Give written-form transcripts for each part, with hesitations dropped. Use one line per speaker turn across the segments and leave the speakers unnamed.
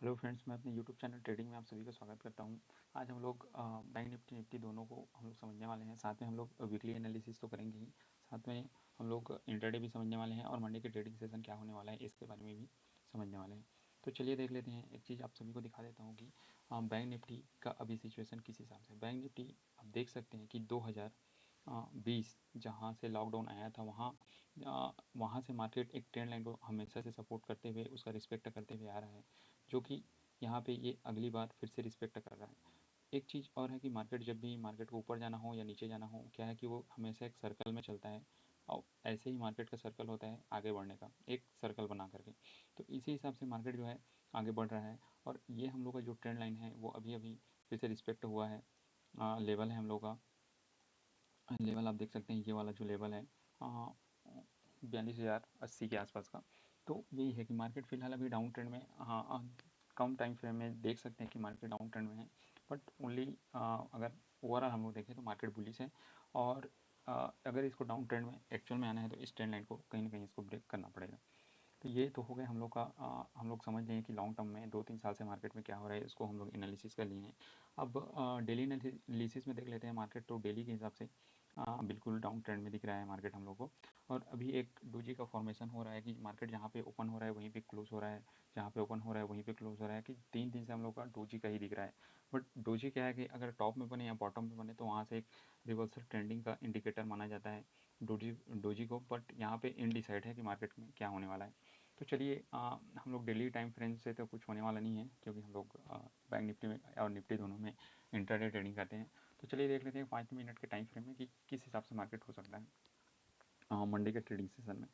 Hello friends, मैं अपने YouTube channel trading में आप सभी का स्वागत करता हूं। आज हम लोग बैंक निफ्टी दोनों को हम लोग समझने वाले हैं। साथ में हम लोग वीकली एनालिसिस तो करेंगे ही, साथ में हम लोग इंट्राडे भी समझने वाले हैं और मंडे के ट्रेडिंग सेशन क्या होने वाला है इसके बारे में भी समझने वाले हैं। तो चलिए देख लेते हैं। एक चीज़ आप सभी को दिखा देता हूँ कि बैंक निफ्टी का अभी सिचुएशन किस हिसाब से। बैंक निफ्टी आप देख सकते हैं कि 2020 जहाँ से लॉकडाउन आया था वहाँ से मार्केट एक ट्रेंड लाइन को हमेशा से सपोर्ट करते हुए उसका रिस्पेक्ट करते हुए आ रहा है, जो कि यहाँ पे ये अगली बार फिर से रिस्पेक्ट कर रहा है। एक चीज़ और है कि मार्केट जब भी मार्केट को ऊपर जाना हो या नीचे जाना हो, क्या है कि वो हमेशा एक सर्कल में चलता है और ऐसे ही मार्केट का सर्कल होता है आगे बढ़ने का, एक सर्कल बना करके। तो इसी हिसाब से मार्केट जो है आगे बढ़ रहा है और ये हम लोग का जो ट्रेंड लाइन है वो अभी अभी फिर से रिस्पेक्ट हुआ है। लेवल है हम लोग का, लेवल आप देख सकते हैं, ये वाला जो लेवल है 42,080 के आसपास का। तो यही है कि मार्केट फ़िलहाल अभी डाउन ट्रेंड में, कम टाइम फ्रेम में देख सकते हैं कि मार्केट डाउन ट्रेंड में है। बट ओनली अगर ओवरऑल हम लोग देखें तो मार्केट बुलिश है और अगर इसको डाउन ट्रेंड में एक्चुअल में आना है तो इस ट्रेंड लाइन को कहीं ना कहीं इसको ब्रेक करना पड़ेगा। तो ये तो हो गया हम लोग का, हम लोग समझ लें कि लॉन्ग टर्म में 2-3 साल से मार्केट में क्या हो रहा है, इसको हम लोग एनालिसिस कर लिए हैं। अब डेली एनालिसिस में देख लेते हैं। मार्केट तो डेली के हिसाब से बिल्कुल डाउन ट्रेंड में दिख रहा है मार्केट हम लोग को। और अभी एक डोजी का फॉर्मेशन हो रहा है कि मार्केट जहाँ पे ओपन हो रहा है वहीं पे क्लोज हो रहा है, जहाँ पे ओपन हो रहा है वहीं पे क्लोज हो रहा है, कि 3 दिन से हम लोग का डोजी का ही दिख रहा है। बट डोजी क्या है कि अगर टॉप में बने या बॉटम में बने तो वहाँ से एक रिवर्सल ट्रेंडिंग का इंडिकेटर माना जाता है डोजी डोजी को। बट यहाँ पे इनडिसाइड है कि मार्केट में क्या होने वाला है। तो चलिए, हम लोग डेली टाइम फ्रेम से तो कुछ होने वाला नहीं है, क्योंकि हम लोग बैंक निफ्टी में और निफ्टी दोनों में इंट्राडे ट्रेडिंग करते हैं। तो चलिए देख लेते हैं 5 मिनट के टाइम फ्रेम में कि किस हिसाब से मार्केट हो सकता है मंडे के ट्रेडिंग सेशन में।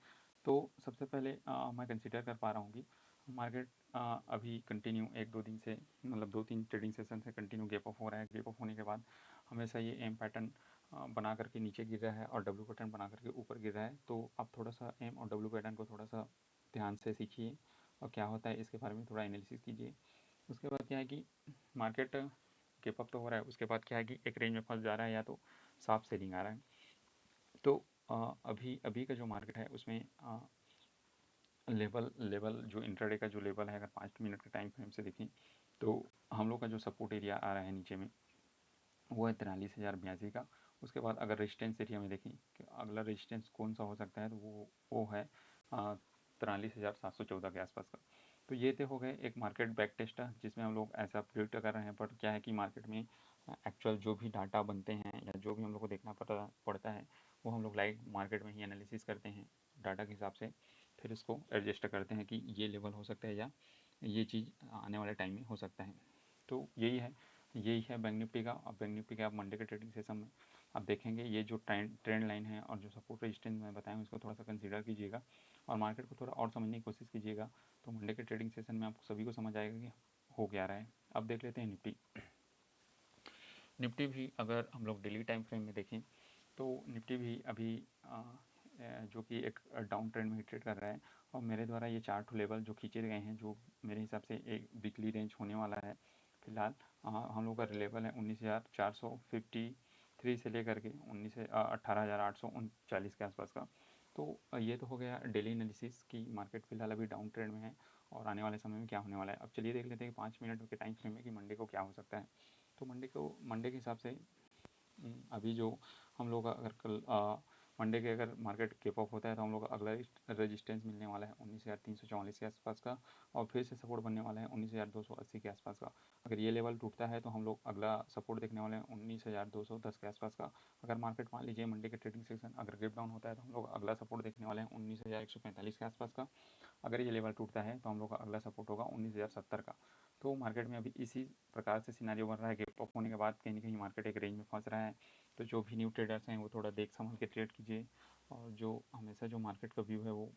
तो सबसे पहले मैं कंसिडर कर पा रहा हूँ कि मार्केट अभी कंटिन्यू 1-2 दिन से, मतलब 2-3 ट्रेडिंग सेशन से कंटिन्यू गैप अप हो रहा है। गैप अप होने के बाद हमेशा ये एम पैटर्न बना करके नीचे गिर रहा है और डब्ल्यू पैटर्न बना करके ऊपर गिर रहा है। तो आप थोड़ा सा एम और डब्ल्यू पैटर्न को थोड़ा सा ध्यान से सीखिए और क्या होता है इसके बारे में थोड़ा एनालिसिस कीजिए। उसके बाद क्या है कि मार्केट गैप अप तो हो रहा है, उसके बाद क्या है कि एक रेंज में फंस जा रहा है या तो साफ सेलिंग आ रहा है। तो अभी अभी का जो मार्केट है उसमें लेवल लेवल जो इंट्राडे का जो लेवल है, अगर 5 मिनट के टाइम फ्रेम से देखें तो हम लोग का जो सपोर्ट एरिया आ रहा है नीचे में वो है 43,082 का। उसके बाद अगर रेजिस्टेंस एरिया में देखें कि अगला रेजिस्टेंस कौन सा हो सकता है तो वो है 43,714 के आसपास का। तो ये तो हो गए एक मार्केट बैक टेस्ट जिसमें हम लोग ऐसा प्रिडिक्ट कर रहे हैं। पर क्या है कि मार्केट में एक्चुअल जो भी डाटा बनते हैं या जो भी हम लोग को देखना पड़ता है वो हम लोग लाइव मार्केट में ही एनालिसिस करते हैं डाटा के हिसाब से। फिर उसको एडजस्ट करते हैं कि ये लेवल हो सकता है या ये चीज़ आने वाले टाइम में हो सकता है। तो यही है बैंक निफ्टी का। अब बैंक निफ्टी के आप मंडे के ट्रेडिंग सेशन में आप देखेंगे ये जो ट्रेंड लाइन है और जो सपोर्ट रेजिस्टेंस मैं बताया हूँ इसको थोड़ा सा कंसीडर कीजिएगा और मार्केट को थोड़ा और समझने की कोशिश कीजिएगा। तो मंडे के ट्रेडिंग सेशन में आपको सभी को समझ आएगा कि हो क्या रहा है। अब देख लेते हैं निफ्टी। निफ्टी भी अगर हम लोग डेली टाइम फ्रेम में देखें तो निफ्टी भी अभी जो कि एक डाउन ट्रेंड में ट्रेड कर रहा है। और मेरे द्वारा ये 4 लेवल जो खींचे गए हैं, जो मेरे हिसाब से एक वीकली रेंज होने वाला है फिलहाल। हम लोग का लेवल है 19,453 से लेकर के 18,839 के आसपास का। तो ये तो हो गया डेली एनालिसिस की मार्केट फ़िलहाल अभी डाउन ट्रेंड में है और आने वाले समय में क्या होने वाला है। अब चलिए देख लेते हैं कि 5 मिनट के टाइम फ्रेम में कि मंडे को क्या हो सकता है। तो मंडे के हिसाब से अभी जो हम लोग का अगर कल मंडे के अगर मार्केट गैप अप होता है तो हम लोग का अगला रेजिस्टेंस मिलने वाला है 19,344 के आसपास का और फिर से सपोर्ट बनने वाला है 19,280 के आसपास का। अगर ये लेवल टूटता है तो हम लोग अगला सपोर्ट देखने वाले हैं 19,210 के आसपास का। अगर मार्केट मान लीजिए मंडे के ट्रेडिंग सेक्शन अगर गैप डाउन होता है तो हम लोग अगला सपोर्ट देखने वाले हैं 19,145 के आसपास का। अगर ये लेवल टूटता है तो हम लोग का अगला सपोर्ट होगा 19,070 का। तो मार्केट में अभी इसी प्रकार से सिनारियो बन रहा है। गैप अप होने के बाद कहीं ना कहीं मार्केट एक रेंज में फंस रहा है। तो जो भी न्यू ट्रेडर्स हैं वो थोड़ा देख संभल के ट्रेड कीजिए और जो हमेशा जो मार्केट का व्यू है वो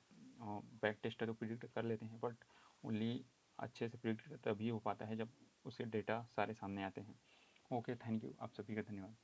बैक टेस्ट तो प्रिडिक्ट कर लेते हैं, बट ओनली अच्छे से प्रिडिक्ट तभी हो पाता है जब उसके डेटा सारे सामने आते हैं। ओके, थैंक यू, आप सभी का धन्यवाद।